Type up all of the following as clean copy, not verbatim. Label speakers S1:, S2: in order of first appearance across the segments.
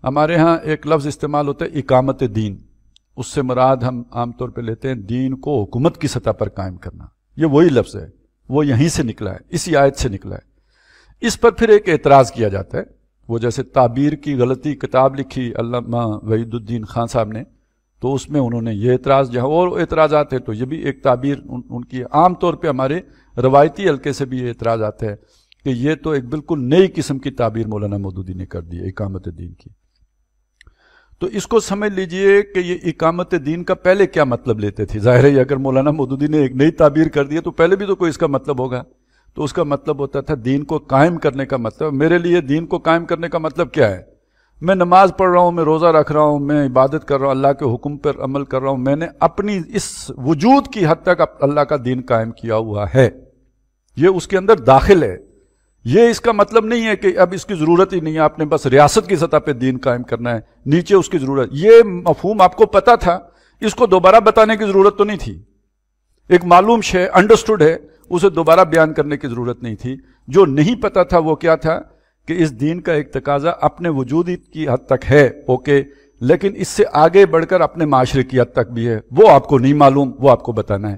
S1: ہمارے ہاں ایک لفظ استعمال ہوتا ہے اقامت دین، اس سے مراد ہم عام طور پہ لیتے ہیں دین کو حکومت کی سطح پر قائم کرنا. یہ وہی لفظ ہے، وہ یہیں سے نکلا ہے، اسی آیت سے نکلا ہے. اس پر پھر ایک اعتراض کیا جاتا ہے. وہ جیسے تعبیر کی غلطی کتاب لکھی علامہ وحید الدین خان صاحب نے، تو اس میں انہوں نے یہ اعتراض، جہاں اور اعتراضات ہیں تو یہ بھی ایک تعبیر ان کی عام طور پہ ہمارے روایتی حلقے سے بھی یہ اعتراض آتا ہے کہ یہ تو ایک بالکل نئی قسم کی تعبیر مولانا مودودی نے کر دی ہے اقامت دین کی. تو اس کو سمجھ لیجئے کہ یہ اقامت دین کا پہلے کیا مطلب لیتے تھے. ظاہر ہے اگر مولانا مودودی نے ایک نئی تعبیر کر دی ہے تو پہلے بھی تو کوئی اس کا مطلب ہوگا. تو اس کا مطلب ہوتا تھا دین کو قائم کرنے کا مطلب. میرے لیے دین کو قائم کرنے کا مطلب کیا ہے؟ میں نماز پڑھ رہا ہوں، میں روزہ رکھ رہا ہوں، میں عبادت کر رہا ہوں، اللہ کے حکم پر عمل کر رہا ہوں، میں نے اپنی اس وجود کی حد تک اللہ کا دین قائم کیا ہوا ہے، یہ اس کے اندر داخل ہے. یہ اس کا مطلب نہیں ہے کہ اب اس کی ضرورت ہی نہیں ہے، آپ نے بس ریاست کی سطح پہ دین قائم کرنا ہے، نیچے اس کی ضرورت. یہ مفہوم آپ کو پتا تھا، اس کو دوبارہ بتانے کی ضرورت تو نہیں تھی. ایک معلوم شے انڈرسٹوڈ ہے، اسے دوبارہ بیان کرنے کی ضرورت نہیں تھی. جو نہیں پتا تھا وہ کیا تھا کہ اس دین کا ایک تقاضا اپنے وجود کی حد تک ہے، اوکے، لیکن اس سے آگے بڑھ کر اپنے معاشرے کی حد تک بھی ہے. وہ آپ کو نہیں معلوم، وہ آپ کو بتانا ہے.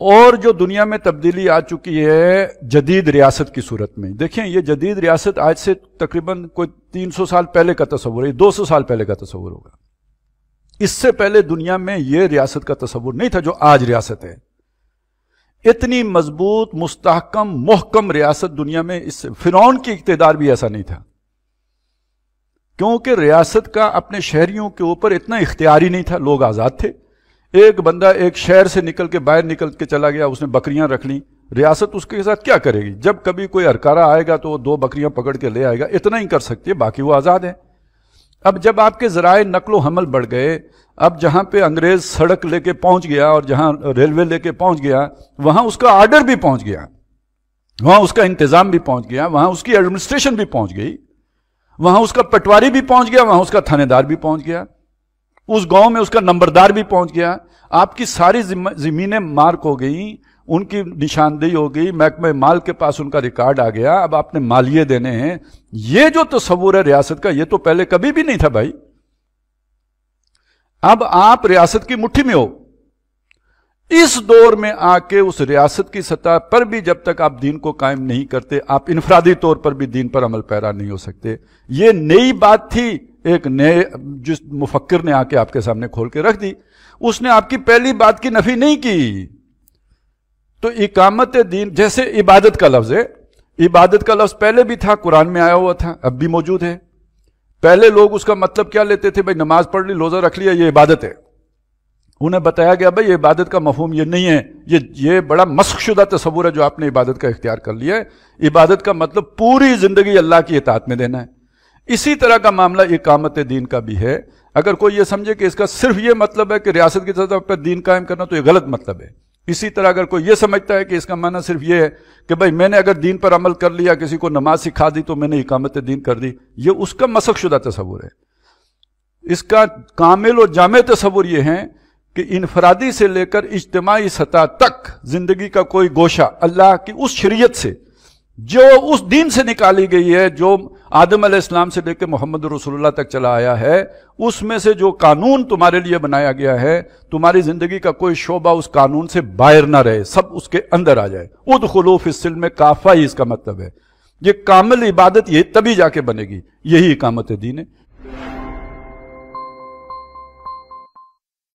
S1: اور جو دنیا میں تبدیلی آ چکی ہے جدید ریاست کی صورت میں، دیکھیں یہ جدید ریاست آج سے تقریباً کوئی 300 سال پہلے کا تصور ہے، 200 سال پہلے کا تصور ہوگا. اس سے پہلے دنیا میں یہ ریاست کا تصور نہیں تھا جو آج ریاست ہے. اتنی مضبوط، مستحکم، محکم ریاست دنیا میں اس فرعون کی اقتدار بھی ایسا نہیں تھا، کیونکہ ریاست کا اپنے شہریوں کے اوپر اتنا اختیاری نہیں تھا. لوگ آزاد تھے. ایک بندہ ایک شہر سے نکل کے باہر نکل کے چلا گیا، اس نے بکریاں رکھ لیں، ریاست اس کے ساتھ کیا کرے گی؟ جب کبھی کوئی ہرکارا آئے گا تو وہ 2 بکریاں پکڑ کے لے آئے گا، اتنا ہی کر سکتی ہے، باقی وہ آزاد ہے. اب جب آپ کے ذرائع نقل و حمل بڑھ گئے، اب جہاں پہ انگریز سڑک لے کے پہنچ گیا اور جہاں ریلوے لے کے پہنچ گیا، وہاں اس کا آرڈر بھی پہنچ گیا، وہاں اس کا انتظام بھی پہنچ گیا، وہاں اس کی ایڈمنسٹریشن بھی پہنچ گئی، وہاں اس کا پٹواری بھی پہنچ گیا، وہاں اس کا تھانے دار بھی پہنچ گیا، اس گاؤں میں اس کا نمبردار بھی پہنچ گیا. آپ کی ساری زمینیں مارک ہو گئیں، ان کی نشاندہی ہو گئی، محکمہ مال کے پاس ان کا ریکارڈ آ گیا. اب آپ نے مالیے دینے ہیں. یہ جو تصور ہے ریاست کا، یہ تو پہلے کبھی بھی نہیں تھا بھائی. اب آپ ریاست کی مٹھی میں ہو. اس دور میں آ کے اس ریاست کی سطح پر بھی جب تک آپ دین کو قائم نہیں کرتے، آپ انفرادی طور پر بھی دین پر عمل پیرا نہیں ہو سکتے. یہ نئی بات تھی، ایک نئے جس مفکر نے آ کے آپ کے سامنے کھول کے رکھ دی. اس نے آپ کی پہلی بات کی نفی نہیں کی. تو اقامت دین جیسے عبادت کا لفظ ہے، عبادت کا لفظ پہلے بھی تھا، قرآن میں آیا ہوا تھا، اب بھی موجود ہے. پہلے لوگ اس کا مطلب کیا لیتے تھے؟ بھائی نماز پڑھ لی، روزہ رکھ لیا، یہ عبادت ہے. انہیں بتایا گیا بھائی یہ عبادت کا مفہوم یہ نہیں ہے، یہ بڑا مسخ شدہ تصور ہے جو آپ نے عبادت کا اختیار کر لیا ہے. عبادت کا مطلب پوری زندگی اللہ کی اطاعت میں دینا ہے. اسی طرح کا معاملہ اقامت دین کا بھی ہے. اگر کوئی یہ سمجھے کہ اس کا صرف یہ مطلب ہے کہ ریاست کی سطح پر دین قائم کرنا، تو یہ غلط مطلب ہے. اسی طرح اگر کوئی یہ سمجھتا ہے کہ اس کا معنی صرف یہ ہے کہ بھائی میں نے اگر دین پر عمل کر لیا، کسی کو نماز سکھا دی تو میں نے اقامت دین کر دی، یہ اس کا مسخ شدہ تصور ہے. اس کا کامل و جامع تصور یہ ہے کہ انفرادی سے لے کر اجتماعی سطح تک زندگی کا کوئی گوشہ اللہ کی اس شریعت سے جو اس دین سے نکالی گئی ہے، جو آدم علیہ السلام سے لے کے محمد رسول اللہ تک چلا آیا ہے، اس میں سے جو قانون تمہارے لیے بنایا گیا ہے، تمہاری زندگی کا کوئی شعبہ اس قانون سے باہر نہ رہے، سب اس کے اندر آ جائے. ادخلوا فی السلم کافہ، ہی اس کا مطلب ہے. یہ کامل عبادت یہ تبھی جا کے بنے گی، یہی اقامت دین ہے.